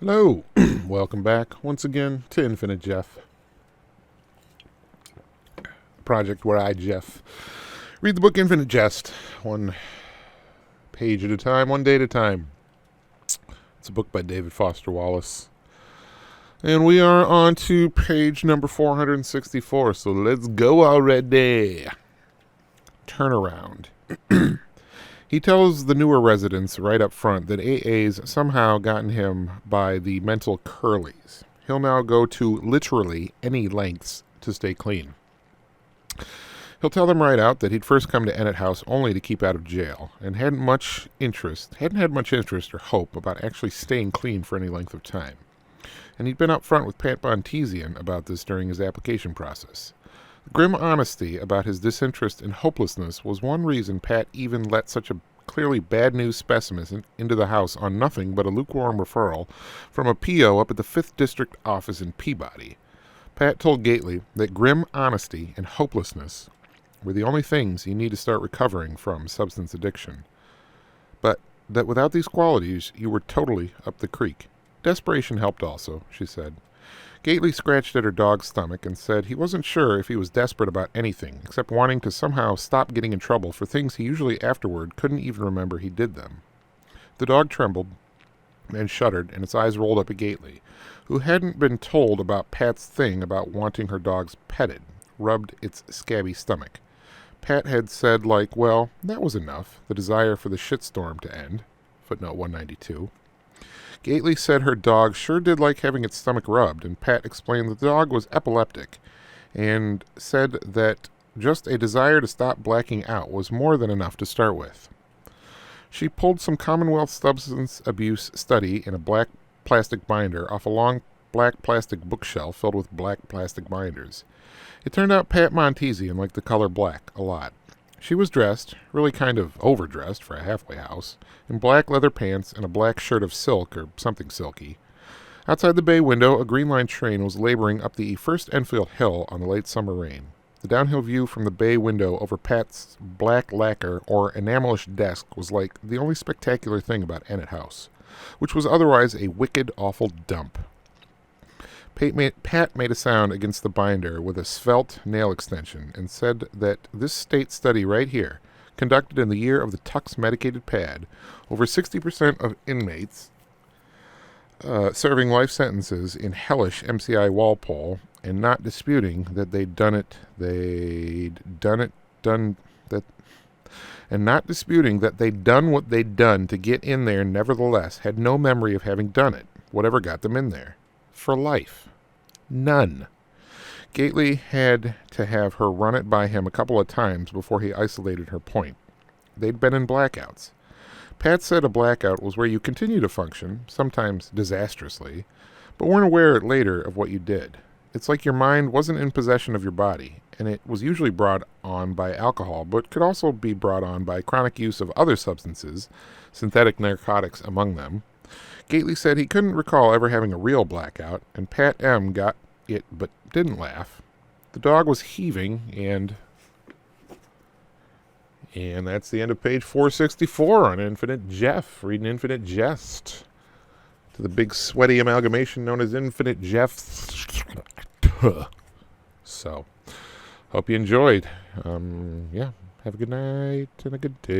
Hello, welcome back once again to Infinite Jeff, a project where I, Jeff, read the book Infinite Jest, one page at a time, one day at a time. It's a book by David Foster Wallace. And we are on to page number 464, so let's go already. Turnaround. He tells the newer residents right up front that AA's somehow gotten him by the mental curlies. He'll now go to literally any lengths to stay clean. He'll tell them right out that he'd first come to Ennet House only to keep out of jail, and hadn't had much interest or hope about actually staying clean for any length of time. And he'd been up front with Pat Bontezian about this during his application process. Grim honesty about his disinterest and hopelessness was one reason Pat even let such a clearly bad news specimen into the house on nothing but a lukewarm referral from a PO up at the 5th District office in Peabody. Pat told Gately that grim honesty and hopelessness were the only things you need to start recovering from substance addiction. But that without these qualities, you were totally up the creek. Desperation helped also, she said. Gately scratched at her dog's stomach and said he wasn't sure if he was desperate about anything, except wanting to somehow stop getting in trouble for things he usually afterward couldn't even remember he did them. The dog trembled and shuddered, and its eyes rolled up at Gately, who hadn't been told about Pat's thing about wanting her dogs petted, rubbed its scabby stomach. Pat had said, like, well, that was enough, the desire for the shitstorm to end. Footnote 192. Gately said her dog sure did like having its stomach rubbed, and Pat explained that the dog was epileptic, and said that just a desire to stop blacking out was more than enough to start with. She pulled some Commonwealth substance abuse study in a black plastic binder off a long black plastic bookshelf filled with black plastic binders. It turned out Pat Bontezian liked the color black a lot. She was dressed, really kind of overdressed for a halfway house, in black leather pants and a black shirt of silk or something silky. Outside the bay window, a Green Line train was laboring up the First Enfield Hill on the late summer rain. The downhill view from the bay window over Pat's black lacquer or enamelish desk was like the only spectacular thing about Ennet House, which was otherwise a wicked, awful dump. Pat made a sound against the binder with a svelte nail extension and said that this state study right here, conducted in the year of the Tux medicated pad, over 60% of inmates serving life sentences in hellish MCI Walpole, and not disputing that they'd done what they'd done to get in there nevertheless, had no memory of having done it, whatever got them in there. For life. None. Gately had to have her run it by him a couple of times before he isolated her point. They'd been in blackouts. Pat said a blackout was where you continue to function, sometimes disastrously, but weren't aware later of what you did. It's like your mind wasn't in possession of your body, and it was usually brought on by alcohol, but could also be brought on by chronic use of other substances, synthetic narcotics among them. Gately said he couldn't recall ever having a real blackout, and Pat M. got it but didn't laugh. The dog was heaving, and that's the end of page 464 on Infinite Jeff, reading Infinite Jest. To the big sweaty amalgamation known as Infinite Jeff. So, hope you enjoyed. Have a good night and a good day.